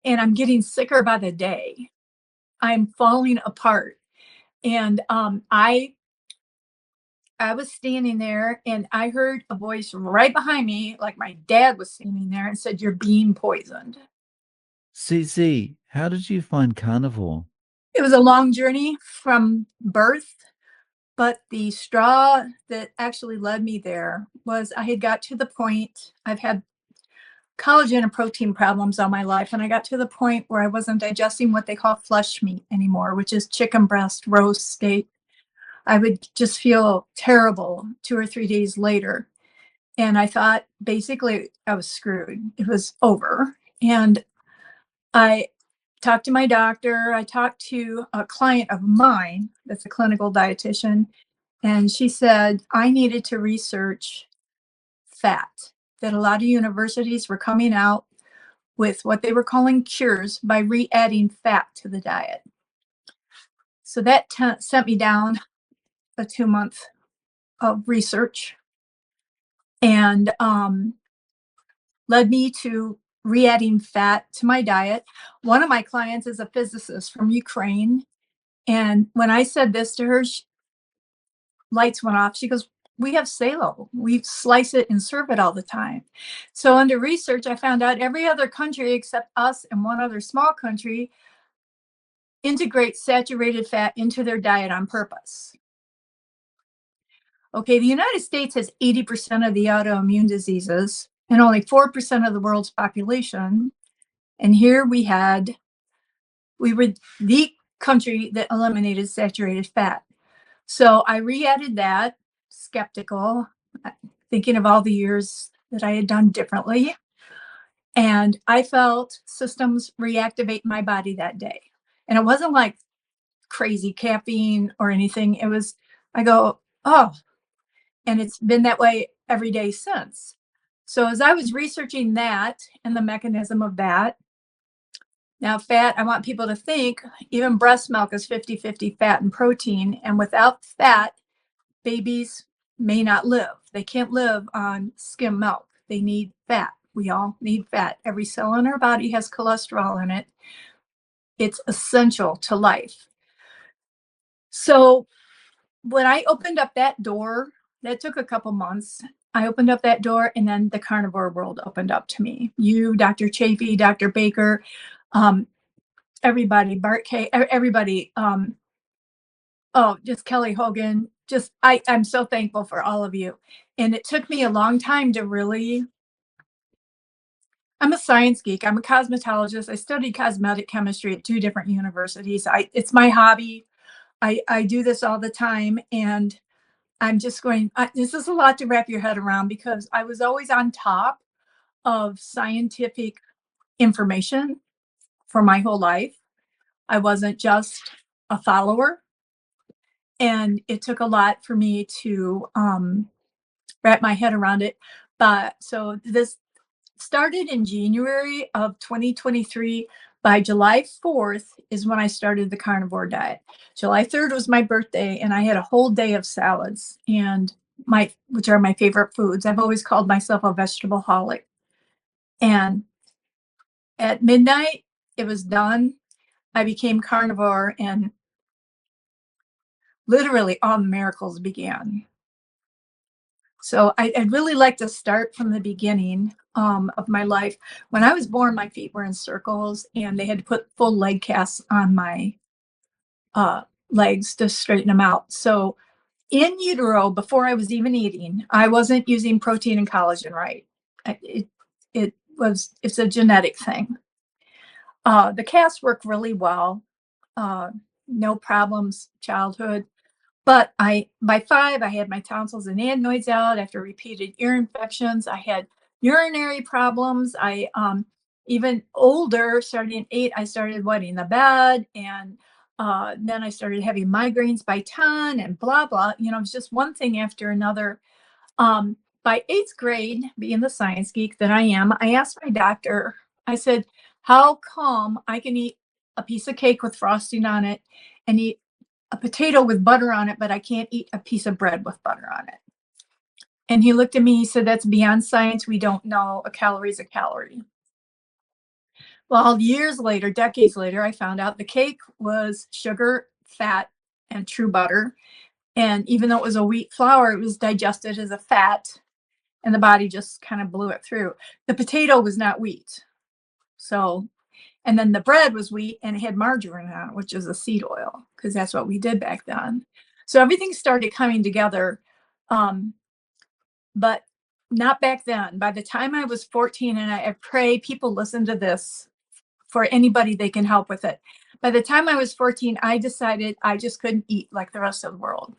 and I'm getting sicker by the day. I'm falling apart. And I was standing there and I heard a voice right behind me, like my dad was standing there, and said, "You're being poisoned." CC, how did you find carnivore? It was a long journey from birth, but the straw that actually led me there was I had got to the point, I've had collagen and protein problems all my life, and I got to the point where I wasn't digesting what they call flesh meat anymore, which is chicken breast, roast steak. I would just feel terrible 2 or 3 days later. And I thought basically I was screwed. It was over. And I talked to my doctor. I talked to a client of mine that's a clinical dietitian. And she said I needed to research fat, that a lot of universities were coming out with what they were calling cures by re adding fat to the diet. So that sent me down a 2 month of research and led me to re-adding fat to my diet. One of my clients is a physicist from Ukraine. And when I said this to her, lights went off. She goes, "We have salo. We slice it and serve it all the time." So under research, I found out every other country except us and one other small country integrate saturated fat into their diet on purpose. Okay, the United States has 80% of the autoimmune diseases and only 4% of the world's population. And here we were the country that eliminated saturated fat. So I re-added that, skeptical, thinking of all the years that I had done differently. And I felt systems reactivate my body that day. And it wasn't like crazy caffeine or anything. It was, I go, oh, and it's been that way every day since. So as I was researching that and the mechanism of that, now fat, I want people to think even breast milk is 50-50 fat and protein. And without fat, babies may not live. They can't live on skim milk. They need fat. We all need fat. Every cell in our body has cholesterol in it. It's essential to life. So when I opened up that door, that took a couple months. I opened up that door, and then the carnivore world opened up to me. You, Dr. Chafee, Dr. Baker, everybody, Bart K, everybody, oh, just Kelly Hogan. Just I'm so thankful for all of you. And it took me a long time to really. I'm a science geek. I'm a cosmetologist. I studied cosmetic chemistry at 2 different universities. It's my hobby. I do this all the time, and I'm just going. This is a lot to wrap your head around because I was always on top of scientific information for my whole life. I wasn't just a follower, and it took a lot for me to wrap my head around it. But so this started in January of 2023. By July 4th is when I started the carnivore diet. July 3rd was my birthday, and I had a whole day of salads and which are my favorite foods. I've always called myself a vegetable holic. And at midnight, it was done. I became carnivore, and literally all the miracles began. So I'd really like to start from the beginning of my life. When I was born, my feet were in circles, and they had to put full leg casts on my legs to straighten them out. So in utero, before I was even eating, I wasn't using protein and collagen right. It's a genetic thing. The casts work really well. No problems, childhood. But by 5, I had my tonsils and adenoids out after repeated ear infections. I had urinary problems. Even older, starting at 8, I started wetting the bed. And then I started having migraines by 10 and blah, blah. You know, it was just one thing after another. By 8th grade, being the science geek that I am, I asked my doctor, I said, how come I can eat a piece of cake with frosting on it and eat a potato with butter on it, but I can't eat a piece of bread with butter on it? And he looked at me, he said, that's beyond science. We don't know a calorie is a calorie. Well, years later, decades later, I found out the cake was sugar, fat, and true butter. And even though it was a wheat flour, it was digested as a fat, and the body just kind of blew it through. The potato was not wheat. So, and then the bread was wheat and it had margarine on it, which is a seed oil, because that's what we did back then. So everything started coming together. Um, but not back then. By the time I was 14, and I pray people listen to this for anybody they can help with it. By the time I was 14, I decided I just couldn't eat like the rest of the world.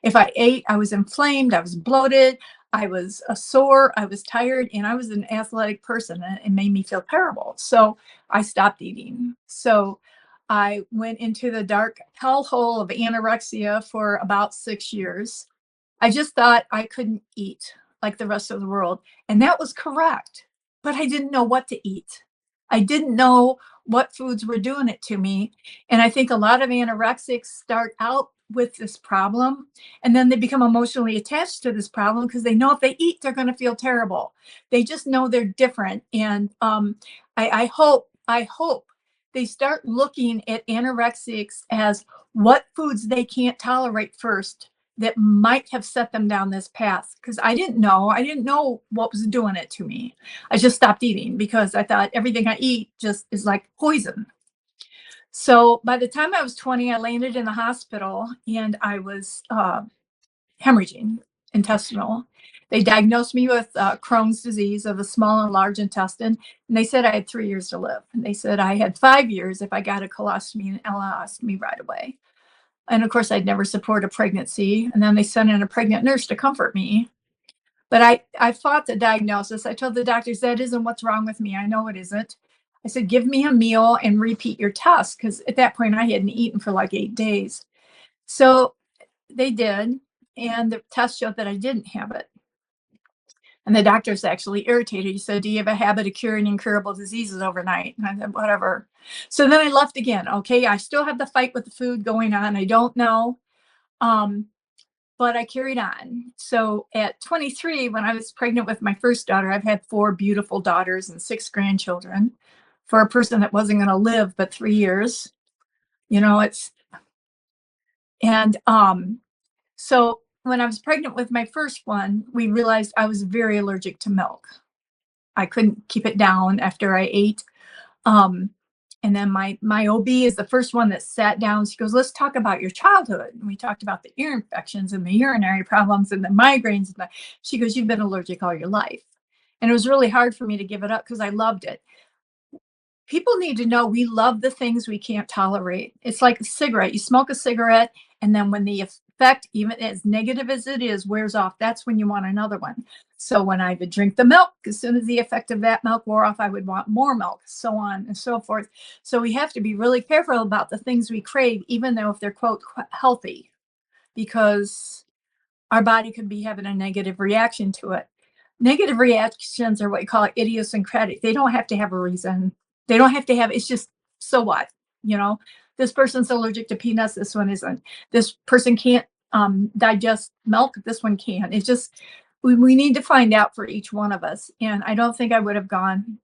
If I ate, I was inflamed, I was bloated, I was sore, I was tired, and I was an athletic person, and it made me feel terrible. So I stopped eating. So I went into the dark hellhole of anorexia for about 6 years. I just thought I couldn't eat like the rest of the world. And that was correct. But I didn't know what to eat. I didn't know what foods were doing it to me. And I think a lot of anorexics start out with this problem and then they become emotionally attached to this problem because they know if they eat, they're going to feel terrible. They just know they're different. And I hope they start looking at anorexics as what foods they can't tolerate first that might have set them down this path, because I didn't know what was doing it to me. I just stopped eating because I thought everything I eat just is like poison. So by the time I was 20, I landed in the hospital and I was hemorrhaging, intestinal. They diagnosed me with Crohn's disease of the small and large intestine, and they said I had 3 years to live. And they said I had 5 years if I got a colostomy and ileostomy right away. And of course, I'd never support a pregnancy. And then they sent in a pregnant nurse to comfort me. But I fought the diagnosis. I told the doctors, that isn't what's wrong with me. I know it isn't. I said, give me a meal and repeat your test. Because at that point, I hadn't eaten for like 8 days. So they did. And the test showed that I didn't have it. And the doctor's actually irritated. He said, do you have a habit of curing incurable diseases overnight? And I said, whatever. So then I left again. Okay, I still have the fight with the food going on. I don't know. Um, but I carried on. So at 23, when I was pregnant with my first daughter, I've had 4 beautiful daughters and 6 grandchildren. For a person that wasn't going to live but 3 years, it's and so when I was pregnant with my first one, we realized I was very allergic to milk. I couldn't keep it down after I ate. Um, and then my OB is the first one that sat down. She goes, let's talk about your childhood. And we talked about the ear infections and the urinary problems and the migraines. She goes, you've been allergic all your life. And it was really hard for me to give it up because I loved it. People need to know we love the things we can't tolerate. It's like a cigarette. You smoke a cigarette, and then when the effect, even as negative as it is, wears off, that's when you want another one. So when I would drink the milk, as soon as the effect of that milk wore off, I would want more milk, so on and so forth. So we have to be really careful about the things we crave, even though if they're quote healthy, because our body could be having a negative reaction to it. Negative reactions are what you call idiosyncratic. They don't have to have a reason. They don't have to have, it's just, so what? You know, this person's allergic to peanuts, this one isn't. This person can't digest milk, this one can. It's just, we need to find out for each one of us. And I don't think I would have gone.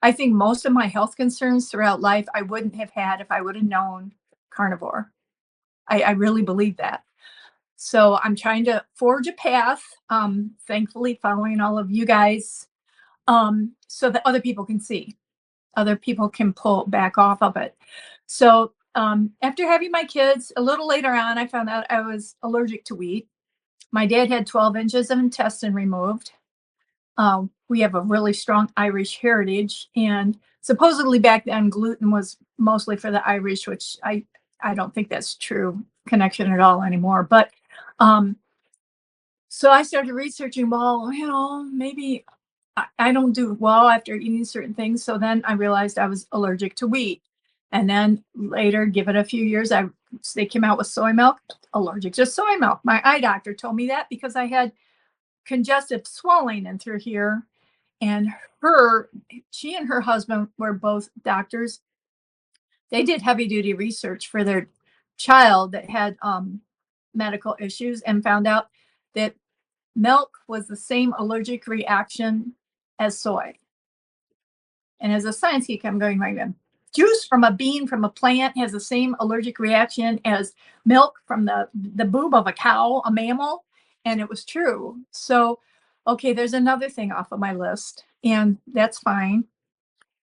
I think most of my health concerns throughout life, I wouldn't have had if I would have known carnivore. I really believe that. So I'm trying to forge a path, thankfully following all of you guys, so that other people can see, other people can pull back off of it. So after having my kids, a little later on, I found out I was allergic to wheat. My dad had 12 inches of intestine removed. We have a really strong Irish heritage, and supposedly back then gluten was mostly for the Irish, which I don't think that's true connection at all anymore. But um, so I started researching, well, maybe I don't do well after eating certain things. So then I realized I was allergic to wheat. And then later, give it a few years, they came out with soy milk, allergic to soy milk. My eye doctor told me that because I had congestive swelling in through here. And she and her husband were both doctors. They did heavy duty research for their child that had medical issues and found out that milk was the same allergic reaction as soy. And as a science geek, I'm going, my God, juice from a bean from a plant has the same allergic reaction as milk from the boob of a cow, a mammal. And it was true. So, okay, there's another thing off of my list, and that's fine.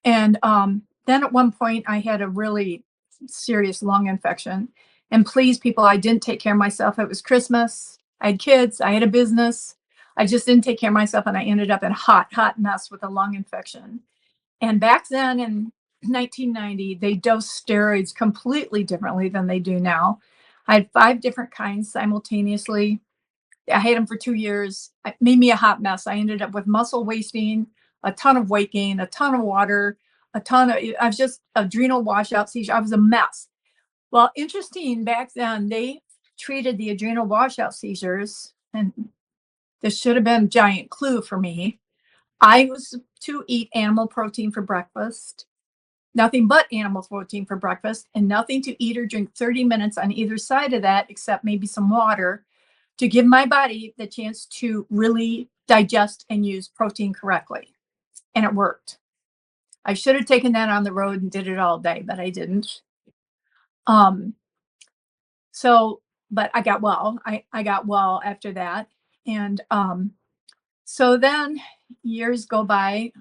And then at one point, I had a really serious lung infection. And please, people, I didn't take care of myself. It was Christmas. I had kids. I had a business. I just didn't take care of myself. And I ended up in a hot, hot mess with a lung infection. And back then in 1990, they dosed steroids completely differently than they do now. I had 5 different kinds simultaneously. I had them for 2 years. It made me a hot mess. I ended up with muscle wasting, a ton of weight gain, a ton of water, I was just adrenal washout seizure. I was a mess. Well, interesting, back then they treated the adrenal washout seizures, and this should have been a giant clue for me. I was to eat animal protein for breakfast, nothing but animal protein for breakfast, and nothing to eat or drink 30 minutes on either side of that, except maybe some water, to give my body the chance to really digest and use protein correctly. And it worked. I should have taken that on the road and did it all day, but I didn't. Um, so, but I got well. I got well after that. And so then years go by.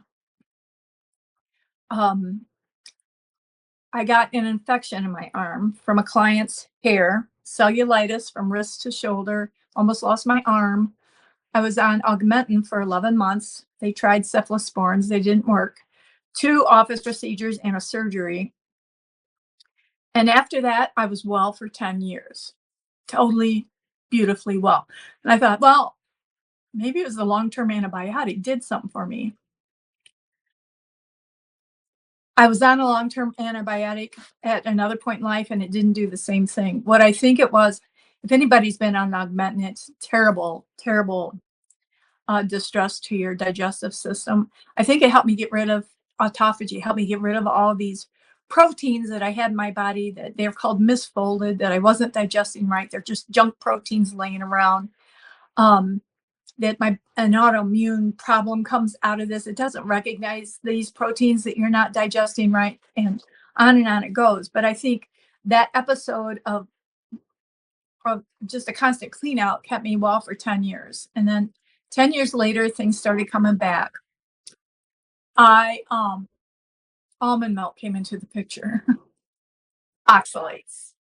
Um, I got an infection in my arm from a client's hair, cellulitis from wrist to shoulder, almost lost my arm. I was on Augmentin for 11 months. They tried cephalosporins, they didn't work. 2 office procedures and a surgery. And after that, I was well for 10 years, totally beautifully well. And I thought, well, maybe it was the long-term antibiotic did something for me. I was on a long-term antibiotic at another point in life, and it didn't do the same thing. What I think it was, if anybody's been on Augmentin, it's terrible, terrible distress to your digestive system. I think it helped me get rid of autophagy, helped me get rid of all these proteins that I had in my body that they're called misfolded, that I wasn't digesting right. They're just junk proteins laying around. Um, that an autoimmune problem comes out of this. It doesn't recognize these proteins that you're not digesting right, and on it goes. But I think that episode of just a constant clean out kept me well for 10 years. And then 10 years later, things started coming back. I Almond milk came into the picture. Oxalates.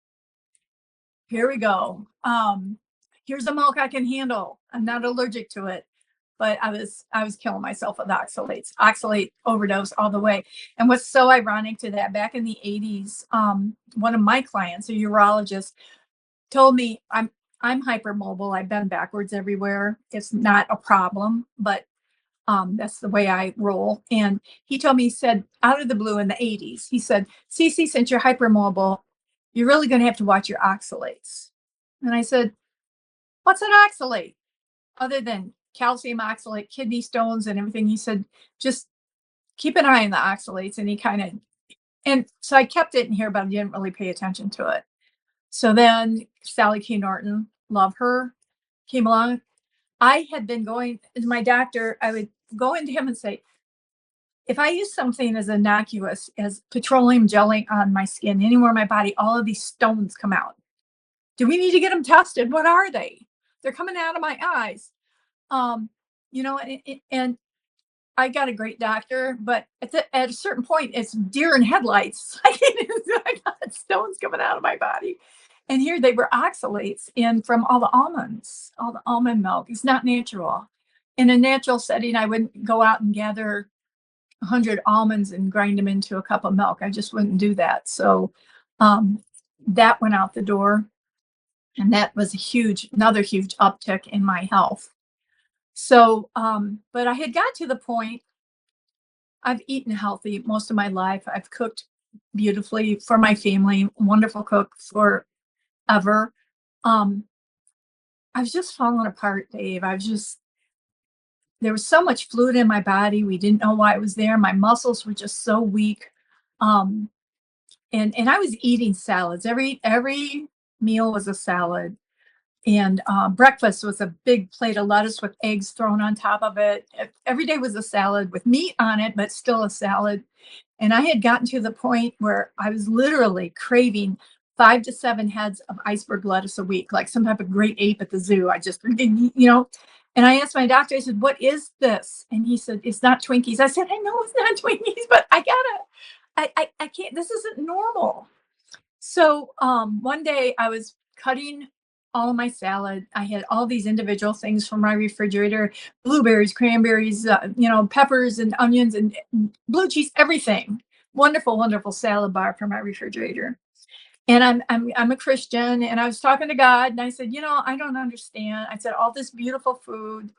Here we go. Here's a milk I can handle. I'm not allergic to it, but I was killing myself with oxalate overdose all the way. And what's so ironic to that, back in the 80s, one of my clients, a urologist, told me I'm hypermobile. I bend backwards everywhere. It's not a problem, but that's the way I roll. And he told me, he said, out of the blue in the 80s, he said, Cece, since you're hypermobile, you're really going to have to watch your oxalates. And I said, what's an oxalate? Other than calcium oxalate, kidney stones, and everything. He said, just keep an eye on the oxalates. And he kind of, and so I kept it in here, but I didn't really pay attention to it. So then Sally K. Norton, love her, came along. I had been going to my doctor. I would go into him and say, if I use something as innocuous as petroleum jelly on my skin, anywhere in my body, all of these stones come out. Do we need to get them tested? What are they? They're coming out of my eyes. Um, and I got a great doctor, but at a certain point, it's deer in headlights. I got stones coming out of my body. And here they were oxalates in from all the almonds, all the almond milk. It's not natural. In a natural setting, I wouldn't go out and gather 100 almonds and grind them into a cup of milk. I just wouldn't do that. So that went out the door. And that was another huge uptick in my health. So, but I had got to the point, I've eaten healthy most of my life. I've cooked beautifully for my family, wonderful cook forever. Um, I was just falling apart, Dave. There was so much fluid in my body. We didn't know why it was there. My muscles were just so weak. Um, and I was eating salads. Every meal was a salad. And breakfast was a big plate of lettuce with eggs thrown on top of it. Every day was a salad with meat on it, but still a salad. And I had gotten to the point where I was literally craving 5 to 7 heads of iceberg lettuce a week, like some type of great ape at the zoo. I just, and I asked my doctor, I said, what is this? And he said, it's not Twinkies. I said, I know it's not Twinkies, but I can't, this isn't normal. So one day I was cutting all of my salad. I had all these individual things from my refrigerator: blueberries, cranberries, peppers and onions and blue cheese, everything. Wonderful, wonderful salad bar from my refrigerator. And I'm a Christian, and I was talking to God, and I said, I don't understand. I said, all this beautiful food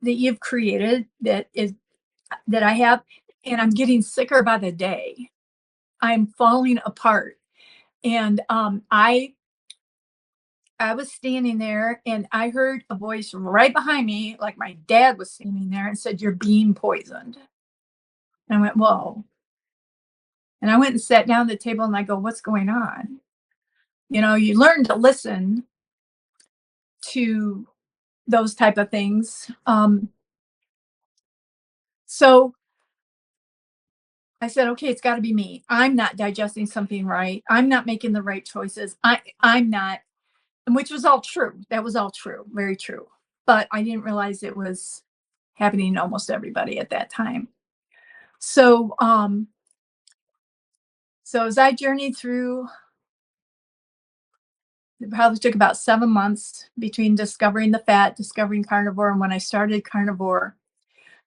that you've created that I have, and I'm getting sicker by the day. I'm falling apart. And I was standing there, and I heard a voice right behind me, like my dad was standing there, and said, "You're being poisoned." And I went, "Whoa." And I went and sat down at the table, and I go, "What's going on?" You learn to listen to those type of things. So I said, "Okay, it's got to be me. I'm not digesting something right. I'm not making the right choices. I'm not," and which was all true. That was all true, very true. But I didn't realize it was happening to almost everybody at that time. So, so as I journeyed through, it probably took about 7 months between discovering the fat, discovering carnivore, and when I started carnivore.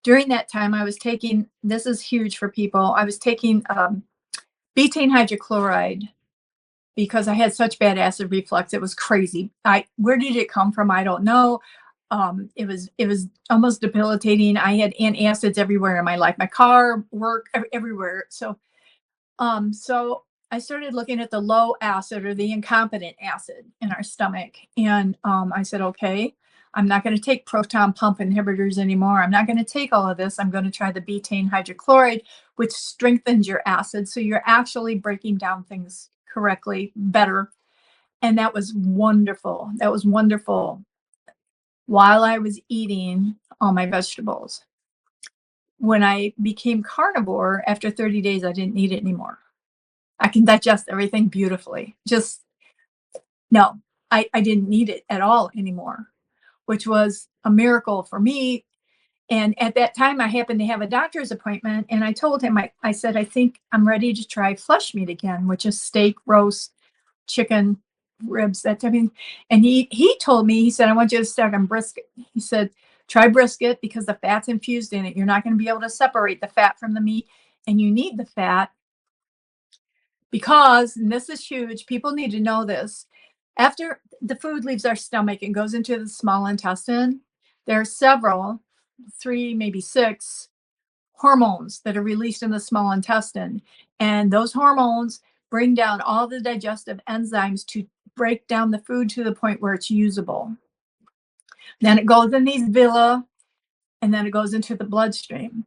During that time, I was taking, this is huge for people, I was taking betaine hydrochloride because I had such bad acid reflux. It was crazy. Where did it come from? I don't know. It was almost debilitating. I had antacids everywhere in my life, my car, work, everywhere. So I started looking at the low acid or the incompetent acid in our stomach. And I said, okay, I'm not going to take proton pump inhibitors anymore. I'm not going to take all of this. I'm going to try the betaine hydrochloride, which strengthens your acid. So you're actually breaking down things correctly, better. And that was wonderful. That was wonderful while I was eating all my vegetables. When I became carnivore, after 30 days, I didn't need it anymore. I can digest everything beautifully. Just no, I didn't need it at all anymore, which was a miracle for me. And at that time, I happened to have a doctor's appointment, and I told him, I said, I think I'm ready to try flesh meat again, which is steak, roast, chicken, ribs, that type of thing. And he told me, he said, I want you to start on brisket. He said, try brisket because the fat's infused in it. You're not going to be able to separate the fat from the meat, and you need the fat because, and this is huge, people need to know this, after the food leaves our stomach and goes into the small intestine, there are several, 3, maybe 6 hormones that are released in the small intestine. And those hormones bring down all the digestive enzymes to break down the food to the point where it's usable. Then it goes in these villi, and then it goes into the bloodstream.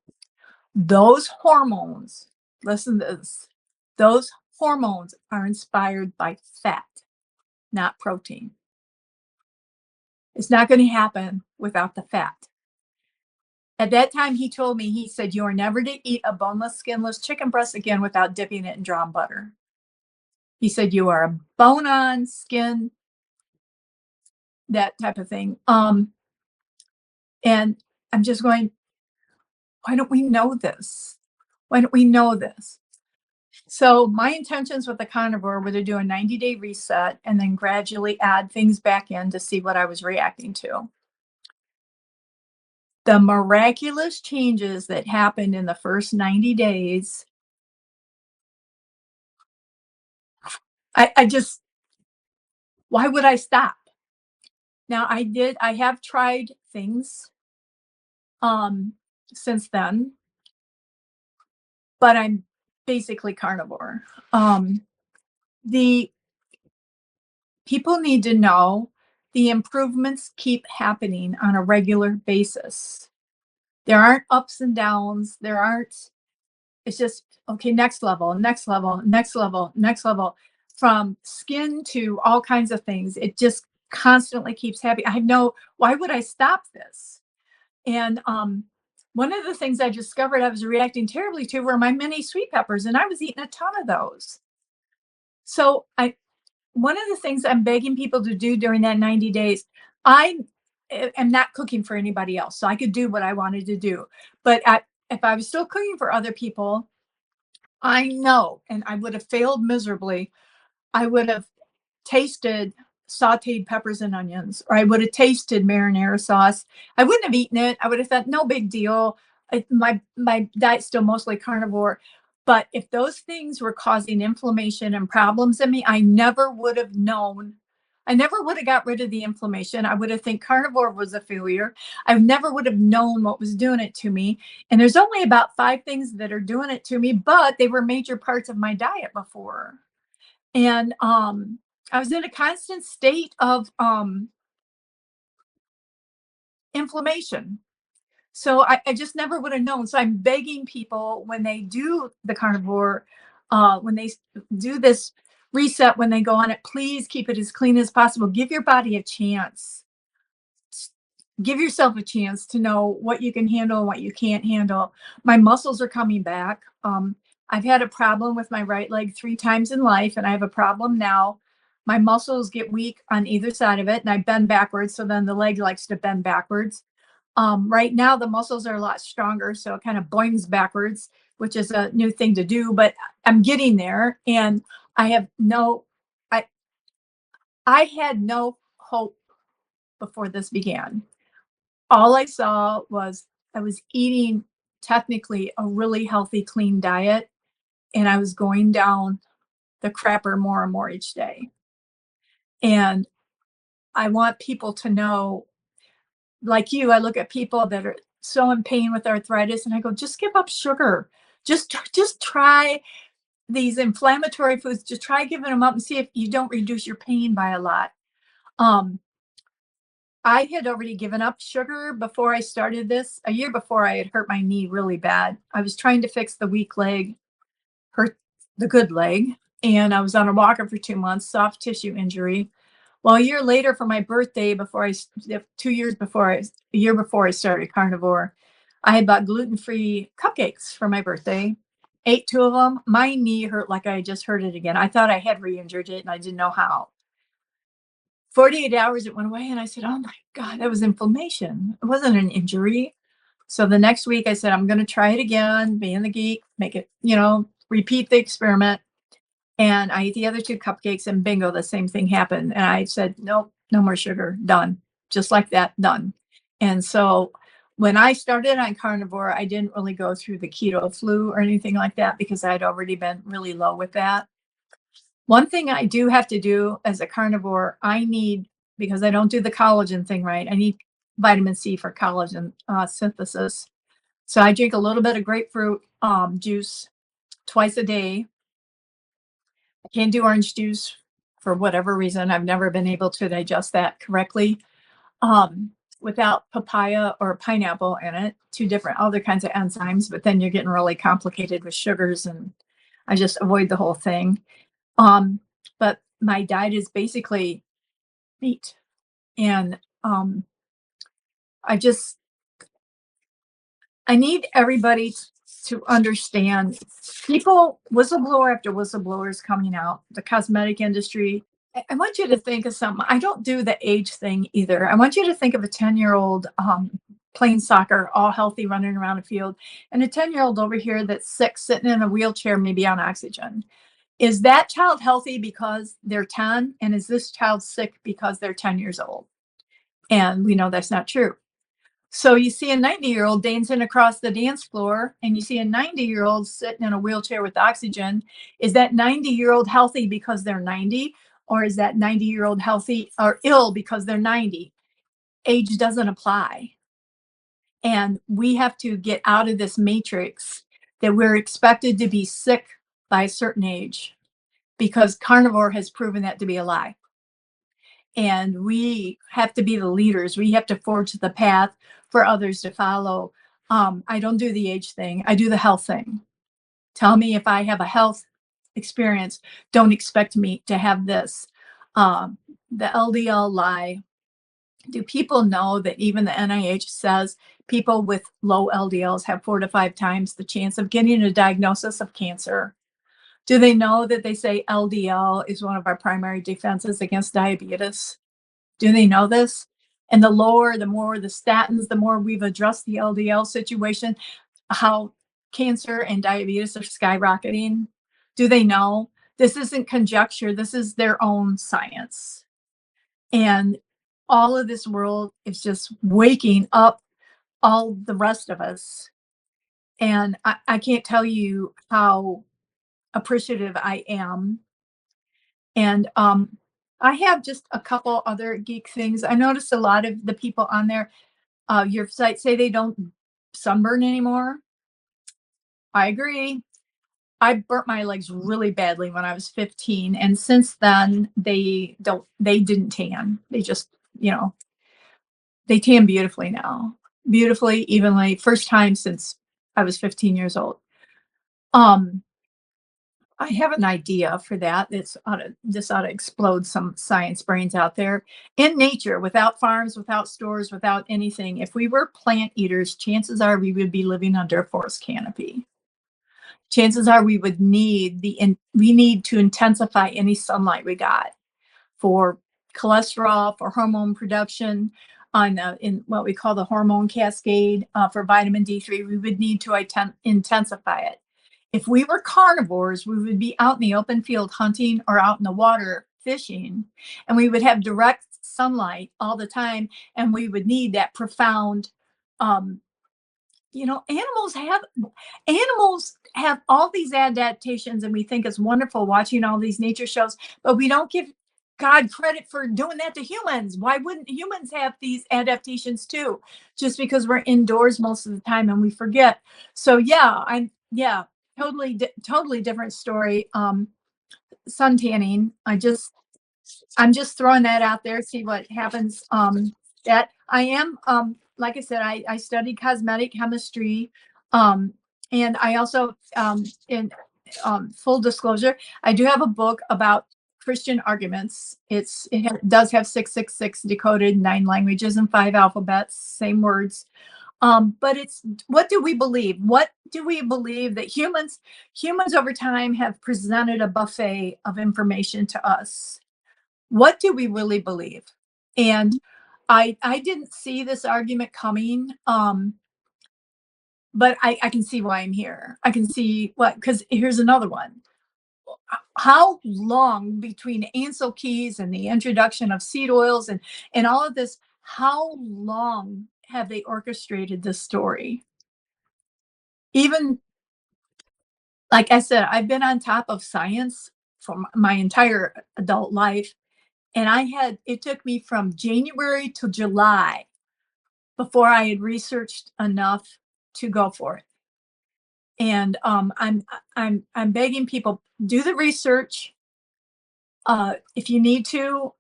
Those hormones, listen to this, those hormones are inspired by fat, not protein. It's not going to happen without the fat. At that time, he told me, he said, you are never to eat a boneless, skinless chicken breast again without dipping it in drawn butter. He said, you are a bone on skin, that type of thing. And I'm just going, why don't we know this? Why don't we know this? So my intentions with the carnivore were to do a 90-day reset and then gradually add things back in to see what I was reacting to. The miraculous changes that happened in the first 90 days, I just, why would I stop? Now I have tried things since then, but I'm basically carnivore. The people need to know the improvements keep happening on a regular basis. There aren't ups and downs. There aren't, it's just, okay, next level, next level, next level, next level. from skin to all kinds of things. It just constantly keeps happening. I know, why would I stop this? And one of the things I discovered I was reacting terribly to were my mini sweet peppers, and I was eating a ton of those. So I one of the things I'm begging people to do during that 90 days, I am not cooking for anybody else, so I could do what I wanted to do. But if I was still cooking for other people, I know, and I would have failed miserably, I would have tasted sauteed peppers and onions, or I would have tasted marinara sauce. I wouldn't have eaten it. I would have thought, no big deal. My diet's still mostly carnivore. But if those things were causing inflammation and problems in me, I never would have known. I never would have got rid of the inflammation. I would have think carnivore was a failure. I never would have known what was doing it to me. And there's only about 5 things that are doing it to me, but they were major parts of my diet before. And I was in a constant state of inflammation. So I just never would have known. So I'm begging people when they do the carnivore, when they do this reset, when they go on it, please keep it as clean as possible. Give your body a chance. Give yourself a chance to know what you can handle and what you can't handle. My muscles are coming back. I've had a problem with my right leg 3 times in life, and I have a problem now. My muscles get weak on either side of it, and I bend backwards. So then the leg likes to bend backwards. Right now, the muscles are a lot stronger, so it kind of boings backwards, which is a new thing to do. But I'm getting there, and I have no, I, I had no hope before this began. All I saw was I was eating technically a really healthy, clean diet, and I was going down the crapper more and more each day. And I want people to know, like you, I look at people that are so in pain with arthritis, and I go, just give up sugar. Just try these inflammatory foods. Just try giving them up and see if you don't reduce your pain by a lot. Um, I had already given up sugar before I started this. A year before, I had hurt my knee really bad. I was trying to fix the weak leg, hurt the good leg, and I was on a walker for 2 months, soft tissue injury. Well, a year later, for my birthday, before I 2 years before a year before I started carnivore, I had bought gluten-free cupcakes for my birthday. Ate 2 of them. My knee hurt like I just hurt it again. I thought I had re-injured it, and I didn't know how. 48 hours, it went away, and I said, oh my God, that was inflammation. It wasn't an injury. So the next week I said, I'm going to try it again, being the geek, make it, repeat the experiment. And I ate the other 2 cupcakes, and bingo, the same thing happened. And I said, nope, no more sugar, done. Just like that, done. And so when I started on carnivore, I didn't really go through the keto flu or anything like that because I'd already been really low with that. One thing I do have to do as a carnivore, I need, because I don't do the collagen thing right, I need vitamin C for collagen synthesis. So I drink a little bit of grapefruit juice twice a day. I can't do orange juice for whatever reason. I've never been able to digest that correctly without papaya or pineapple in it. 2 different other kinds of enzymes, but then you're getting really complicated with sugars, and I just avoid the whole thing. Um, but my diet is basically meat. And I just, I need everybody to understand, people, whistleblower after whistleblower is coming out, the cosmetic industry. I want you to think of something. I don't do the age thing either. I want you to think of a 10-year-old playing soccer, all healthy, running around a field, and a 10-year-old over here that's sick, sitting in a wheelchair, maybe on oxygen. Is that child healthy because they're 10? And is this child sick because they're 10 years old? And we know that's not true. So you see a 90-year-old dancing across the dance floor, and you see a 90-year-old sitting in a wheelchair with oxygen. Is that 90-year-old healthy because they're 90? Or is that 90-year-old healthy or ill because they're 90? Age doesn't apply. And we have to get out of this matrix that we're expected to be sick by a certain age, because carnivore has proven that to be a lie. And we have to be the leaders. We have to forge the path for others to follow. I don't do the age thing. I do the health thing. Tell me if I have a health experience, don't expect me to have this. Um, the LDL lie. Do people know that even the NIH says people with low LDLs have 4 to 5 times the chance of getting a diagnosis of cancer? Do they know that they say LDL is one of our primary defenses against diabetes? Do they know this? And the lower, the more the statins, the more we've addressed the LDL situation, how cancer and diabetes are skyrocketing. Do they know? This isn't conjecture, this is their own science. And all of this world is just waking up all the rest of us. And I can't tell you how appreciative I am. And I have just a couple other geek things. I noticed a lot of the people on there, your site say they don't sunburn anymore. I agree. I burnt my legs really badly when I was 15, and since then they didn't tan. They just, you know, they tan beautifully now. Beautifully, evenly, first time since I was 15 years old. Um, I have an idea for that. This ought to explode some science brains out there. In nature, without farms, without stores, without anything, if we were plant eaters, chances are we would be living under a forest canopy. Chances are we need to intensify any sunlight we got for cholesterol, for hormone production, in what we call the hormone cascade, for vitamin D3. We would need to intensify it. If we were carnivores, we would be out in the open field hunting or out in the water fishing, and we would have direct sunlight all the time, and we would need that profound, um, you know, animals have all these adaptations, and we think it's wonderful watching all these nature shows, but we don't give God credit for doing that to humans. Why wouldn't humans have these adaptations too? Just because we're indoors most of the time and we forget. So yeah, totally different story. Sun tanning. I'm just throwing that out there, see what happens. That I am, like I said, I studied cosmetic chemistry. Um, and I also, in full disclosure, I do have a book about Christian arguments. Does have 666 decoded, 9 languages and 5 alphabets, same words. But it's, what do we believe? What do we believe that humans over time have presented a buffet of information to us? What do we really believe? And I didn't see this argument coming, but I can see why I'm here. I can see what, because here's another one. How long between Ansel Keys and the introduction of seed oils and all of this, how long have they orchestrated this story? Even, like I said, I've been on top of science for my entire adult life. And it took me from January to July before I had researched enough to go for it. And I'm begging people, do the research. If you need to,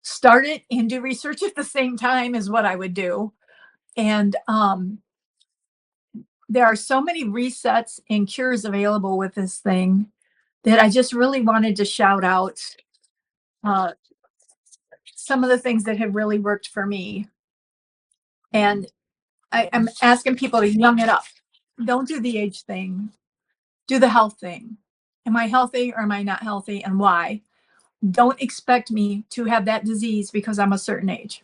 start it and do research at the same time is what I would do. And there are so many resets and cures available with this thing that I just really wanted to shout out uh, some of the things that have really worked for me. And I'm asking people to young it up. Don't do the age thing. Do the health thing. Am I healthy or am I not healthy, and why? Don't expect me to have that disease because I'm a certain age.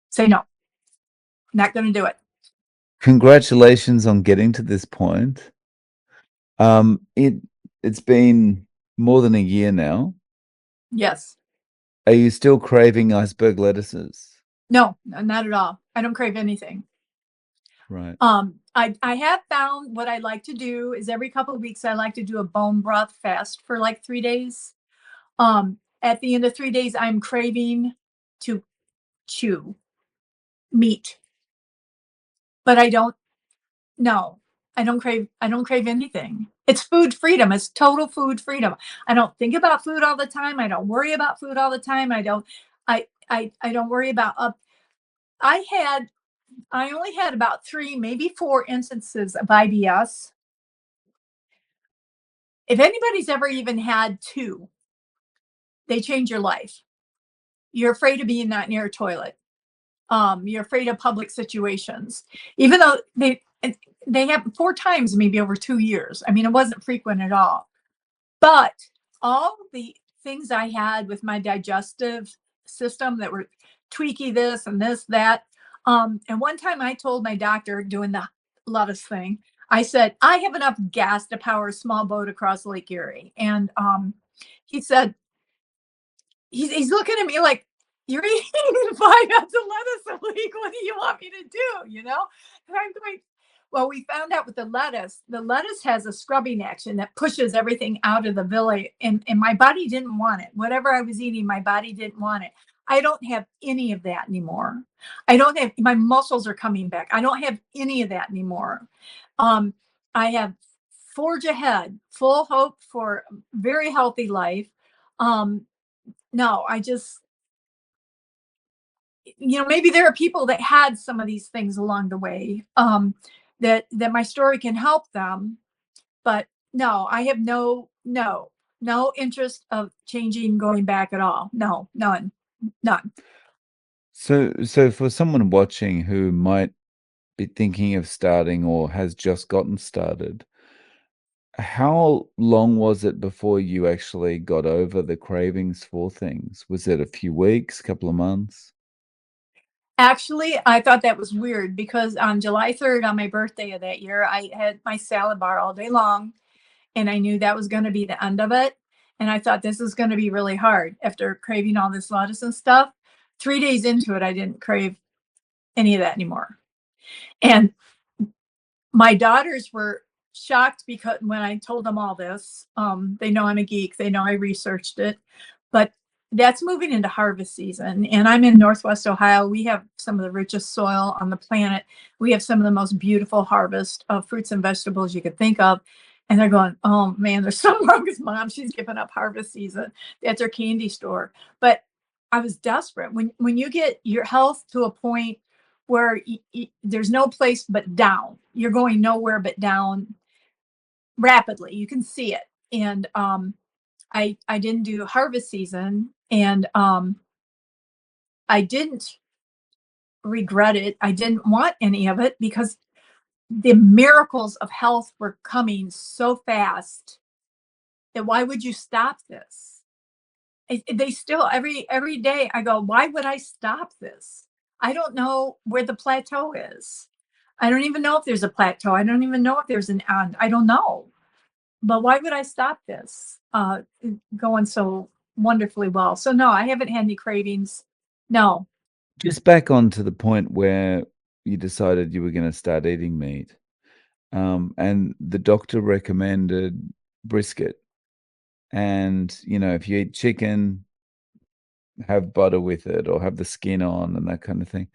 Say no. Not going to do it. Congratulations on getting to this point. It's been more than a year now. Yes. Are you still craving iceberg lettuces? No, not at all. I don't crave anything. Right. I have found what I like to do is every couple of weeks I like to do a bone broth fast for like 3 days. At the end of 3 days, I'm craving to chew meat, but I don't. No, I don't crave anything. It's food freedom. It's total food freedom. I don't think about food all the time. I don't worry about food all the time. I don't worry about I had I only had about 3, maybe 4 instances of IBS. If anybody's ever even had two, they change your life. You're afraid of being not near a toilet. You're afraid of public situations, even though they happened 4 times, maybe over 2 years. I mean, it wasn't frequent at all. But all the things I had with my digestive system that were tweaky, this and this, that. And one time I told my doctor doing the lettuce thing, I said, I have enough gas to power a small boat across Lake Erie. And he said, he's looking at me like, you're eating 5 pounds of lettuce a week. What do you want me to do? And I'm going, well, we found out with the lettuce has a scrubbing action that pushes everything out of the villi. And my body didn't want it. Whatever I was eating, my body didn't want it. I don't have any of that anymore. I don't have, my muscles are coming back. I don't have any of that anymore. Um, I have forge ahead, full hope for a very healthy life. No, I just, maybe there are people that had some of these things along the way, that my story can help them. But no, I have no interest of changing, going back at all. No, none. So for someone watching who might be thinking of starting or has just gotten started, how long was it before you actually got over the cravings for things? Was it a few weeks, couple of months? Actually, I thought that was weird because on July 3rd, on my birthday of that year, I had my salad bar all day long, and I knew that was going to be the end of it. And I thought this is going to be really hard after craving all this lettuce and stuff. 3 days into it, I didn't crave any of that anymore. And my daughters were shocked because when I told them all this, they know I'm a geek, they know I researched it, but that's moving into harvest season. And I'm in Northwest Ohio. We have some of the richest soil on the planet. We have some of the most beautiful harvest of fruits and vegetables you could think of. And they're going, oh man, there's something wrong with mom. She's giving up harvest season. That's her candy store. But I was desperate. When you get your health to a point where there's no place but down. You're going nowhere but down rapidly. You can see it. And I didn't do harvest season, and I didn't regret it. I didn't want any of it because the miracles of health were coming so fast that why would you stop this? They still every day I go, why would I stop this? I don't know where the plateau is. I don't even know if there's a plateau. I don't even know if there's an end. I don't know. But why would I stop this? Going so wonderfully well. So no, I haven't had any cravings. No. Just back on to the point where you decided you were going to start eating meat, and the doctor recommended brisket. And, if you eat chicken, have butter with it or have the skin on and that kind of thing.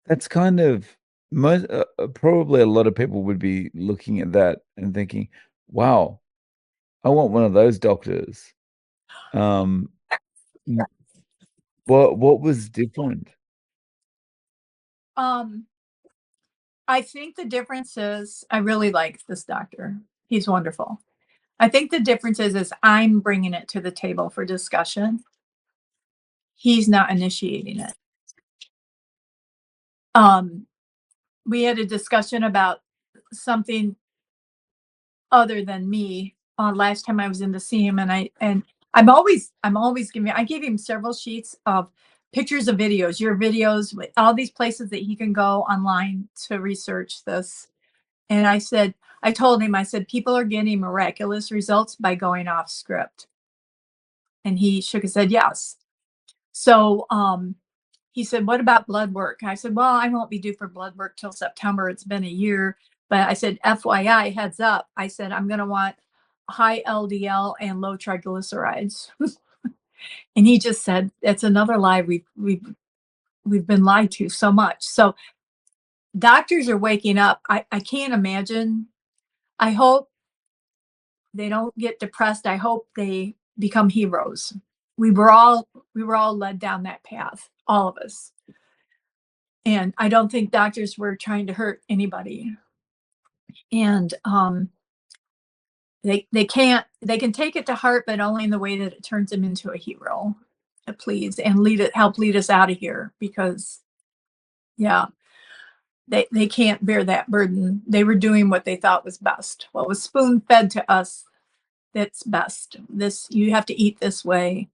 That's kind of most probably a lot of people would be looking at that and thinking, "Wow, I want one of those doctors." Um, w what was different? Um, I think the difference is I really like this doctor. He's wonderful. I think the difference is I'm bringing it to the table for discussion. He's not initiating it. Um, we had a discussion about something other than me last time I was in to see him, and I'm always giving. I gave him several sheets of pictures of videos, your videos, with all these places that he can go online to research this. And I told him, I said, people are getting miraculous results by going off script. And he shook his head, yes. So he said, what about blood work? I said, well, I won't be due for blood work till September. It's been a year. But I said, FYI, heads up. I said, I'm going to want high LDL and low triglycerides. And he just said, that's another lie we've been lied to so much. So doctors are waking up. I can't imagine. I hope they don't get depressed. I hope they become heroes. We were all led down that path, all of us. And I don't think doctors were trying to hurt anybody. And they can take it to heart, but only in the way that it turns them into a hero. Please, and help lead us out of here, because yeah, they can't bear that burden. They were doing what they thought was best, what was spoon fed to us. That's best. This, you have to eat this way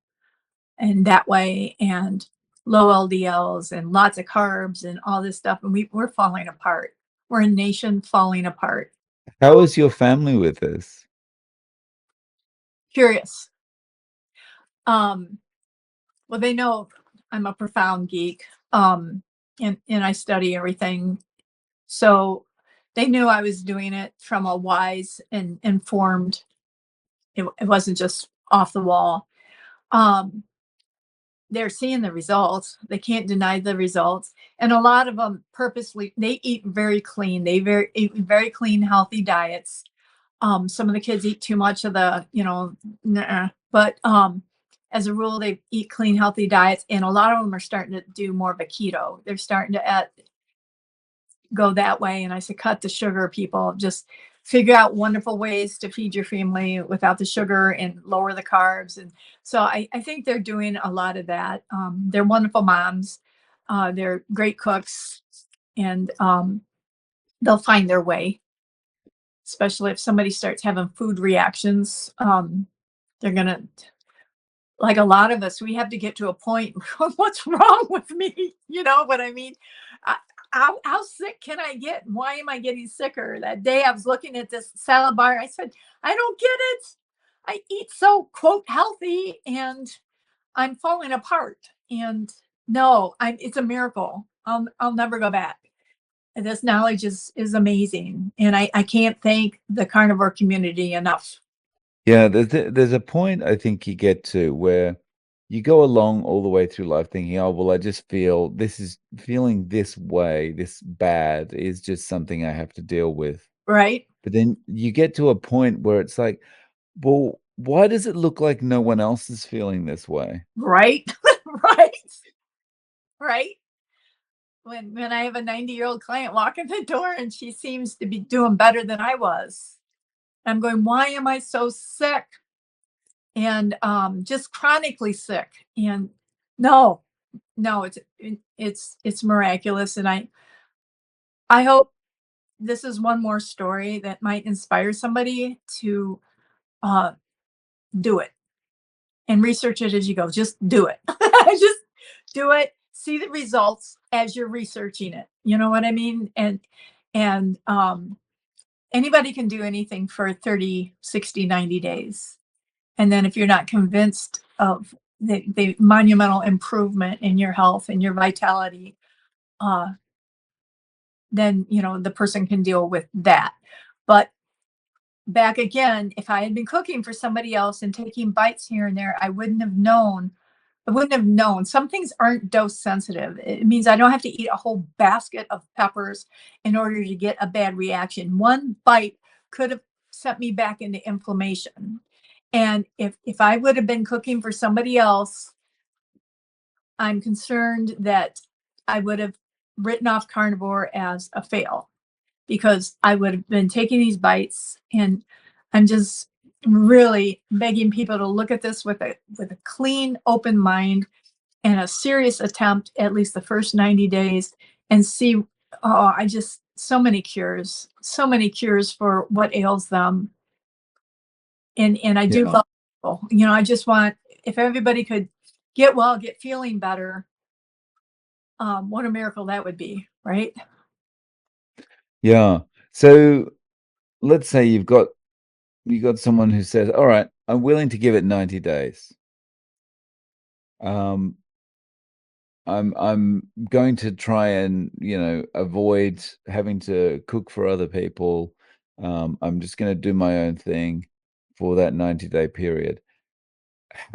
and that way, and low LDLs and lots of carbs and all this stuff. And we're falling apart. We're a nation falling apart. How is your family with this? Curious. Um, well, they know I'm a profound geek. And I study everything. So they knew I was doing it from a wise and informed. It wasn't just off the wall. Um, they're seeing the results. They can't deny the results. And a lot of them purposely, they eat very clean. Eat very clean, healthy diets. Some of the kids eat too much of the, nuh-uh. But as a rule, they eat clean, healthy diets. And a lot of them are starting to do more of a keto. They're starting to go that way. And I said, cut the sugar, people. Just figure out wonderful ways to feed your family without the sugar and lower the carbs. And so I think they're doing a lot of that. They're wonderful moms. They're great cooks, and they'll find their way, especially if somebody starts having food reactions. They're going to, like a lot of us, we have to get to a point. What's wrong with me? You know what I mean? I, how sick can I get? Why am I getting sicker? That day I was looking at this salad bar. I said, I don't get it. I eat so quote healthy, and I'm falling apart. And no, it's a miracle. I'll never go back. And this knowledge is amazing. And I can't thank the carnivore community enough. Yeah, there's a point I think you get to where you go along all the way through life thinking, oh, well, I just feel feeling this way, this bad is just something I have to deal with. Right? But then you get to a point where it's like, well, why does it look like no one else is feeling this way? Right? Right? Right? When I have a 90-year-old client walk in the door and she seems to be doing better than I was, I'm going, why am I so sick? And just chronically sick. And no, no, it's miraculous. And I hope this is one more story that might inspire somebody to uh, do it and research it as you go. Just do it. Just do it. See the results as you're researching it. You know what I mean? And anybody can do anything for 30, 60, 90 days. And then if you're not convinced of the monumental improvement in your health and your vitality, uh, then the person can deal with that. But back again, if I had been cooking for somebody else and taking bites here and there, I wouldn't have known. I wouldn't have known. Some things aren't dose sensitive. It means I don't have to eat a whole basket of peppers in order to get a bad reaction. One bite could have sent me back into inflammation. And if I would have been cooking for somebody else, I'm concerned that I would have written off carnivore as a fail, because I would have been taking these bites. And I'm just really begging people to look at this with a clean, open mind and a serious attempt, at least the first 90 days, and see. Oh, I just, so many cures for what ails them. And I do Yeah. love people. I just want, if everybody could get well, get feeling better, what a miracle that would be, right? Yeah. So let's say you got someone who says, all right, I'm willing to give it 90 days. Um, I'm going to try and, avoid having to cook for other people. I'm just going to do my own thing for that 90-day period.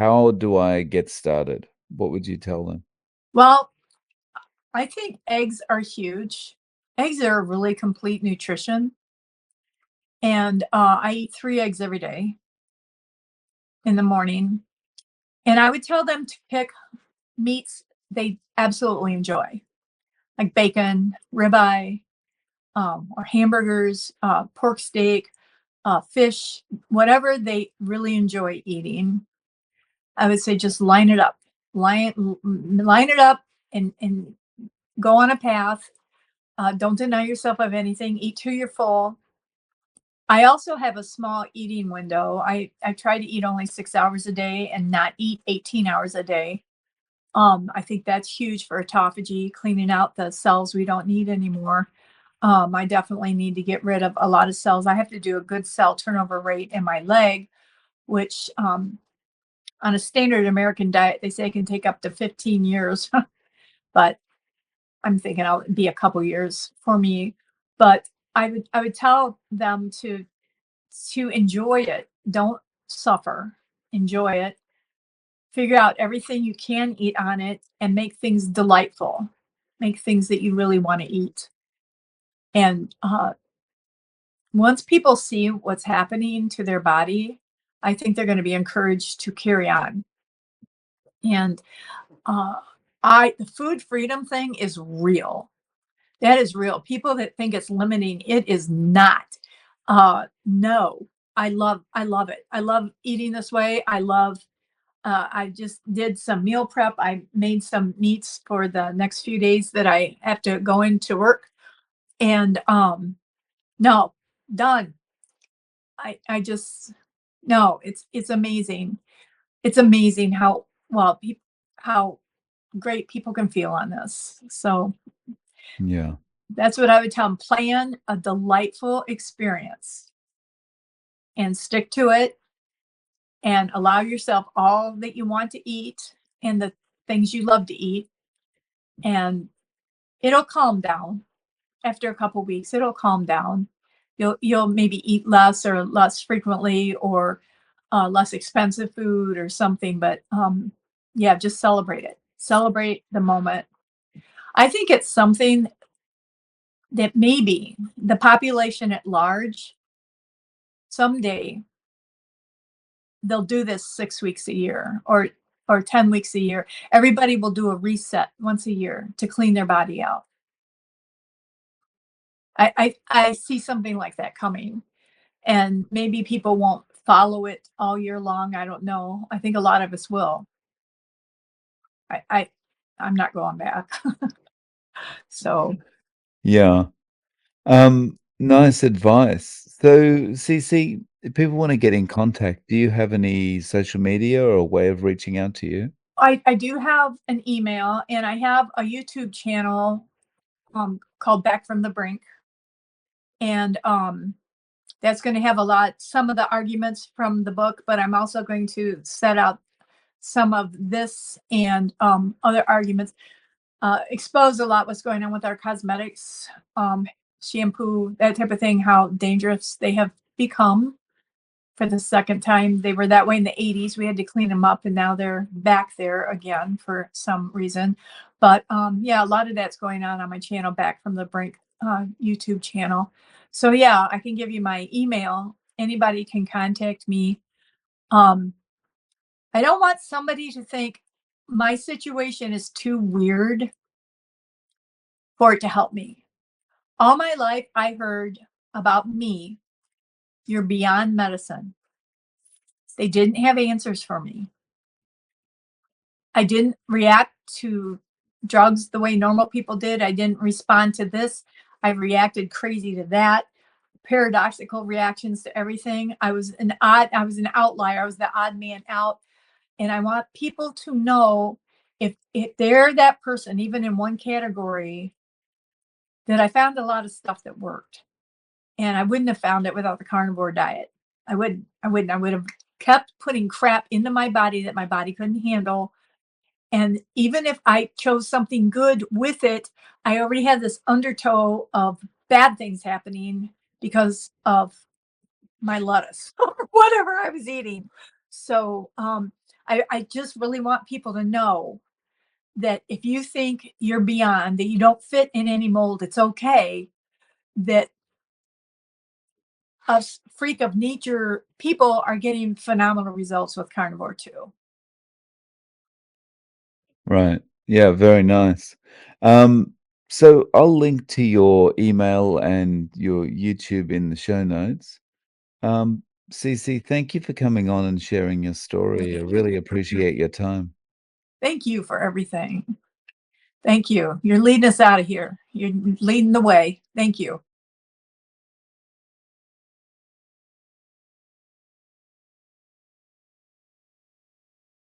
How do I get started? What would you tell them? Well, I think eggs are huge. Eggs are really complete nutrition. And I eat 3 eggs every day in the morning. And I would tell them to pick meats they absolutely enjoy, like bacon, ribeye, or hamburgers, pork steak. fish, whatever they really enjoy eating. I would say just line it up, line it up, and go on a path. Don't deny yourself of anything. Eat till you're full. I also have a small eating window. I try to eat only 6 hours a day and not eat 18 hours a day. I think that's huge for autophagy, cleaning out the cells we don't need anymore. I definitely need to get rid of a lot of cells. I have to do a good cell turnover rate in my leg, which on a standard American diet, they say it can take up to 15 years, but I'm thinking it'll be a couple years for me. But I would tell them to enjoy it. Don't suffer. Enjoy it. Figure out everything you can eat on it and make things delightful. Make things that you really want to eat. And once people see what's happening to their body, I think they're going to be encouraged to carry on. And uh, the food freedom thing is real. That is real. People that think it's limiting, it is not. No, I love it. I love eating this way. I just did some meal prep. I made some meats for the next few days that I have to go into work. And no, done. I just no, it's amazing. It's amazing how well how great people can feel on this. So Yeah. that's what I would tell them. Plan a delightful experience and stick to it and allow yourself all that you want to eat and the things you love to eat. And it'll calm down after a couple weeks. It'll calm down. You'll maybe eat less or less frequently or less expensive food or something. But yeah, just celebrate it. Celebrate the moment. I think it's something that maybe the population at large someday they'll do this 6 weeks a year or 10 weeks a year. Everybody will do a reset once a year to clean their body out. I see something like that coming, and maybe people won't follow it all year long. I don't know. I think a lot of us will. I, I I'm not going back. So Yeah. Nice advice. So, CC, if people want to get in contact, do you have any social media or a way of reaching out to you? I do have an email and I have a YouTube channel called Back from the Brink, and that's going to have some of the arguments from the book, but I'm also going to set out some of this and other arguments, expose a lot what's going on with our cosmetics, shampoo, that type of thing, how dangerous they have become for the second time. They were that way in the 80s. We had to clean them up, and now they're back there again for some reason. But yeah, a lot of that's going on my channel, Back from the Brink YouTube channel. So yeah, I can give you my email. Anybody can contact me. Um, I don't want somebody to think my situation is too weird for it to help me. All my life, I heard about me, you're beyond medicine. They didn't have answers for me. I didn't react to drugs the way normal people did. I didn't respond to this. I reacted crazy to that. Paradoxical reactions to everything. I was an outlier. I was the odd man out. And I want people to know, if they're that person, even in one category, that I found a lot of stuff that worked. And I wouldn't have found it without the carnivore diet. I would have kept putting crap into my body that my body couldn't handle. And even if I chose something good with it, I already had this undertow of bad things happening because of my lettuce or whatever I was eating. So I just really want people to know that if you think you're beyond, that you don't fit in any mold, it's okay. That us freak of nature people are getting phenomenal results with carnivore too. Right. Yeah, very nice. Um, so I'll link to your email and your YouTube in the show notes. Cece, thank you for coming on and sharing your story. I really appreciate your time. Thank you for everything. Thank you. You're leading us out of here. You're leading the way. Thank you.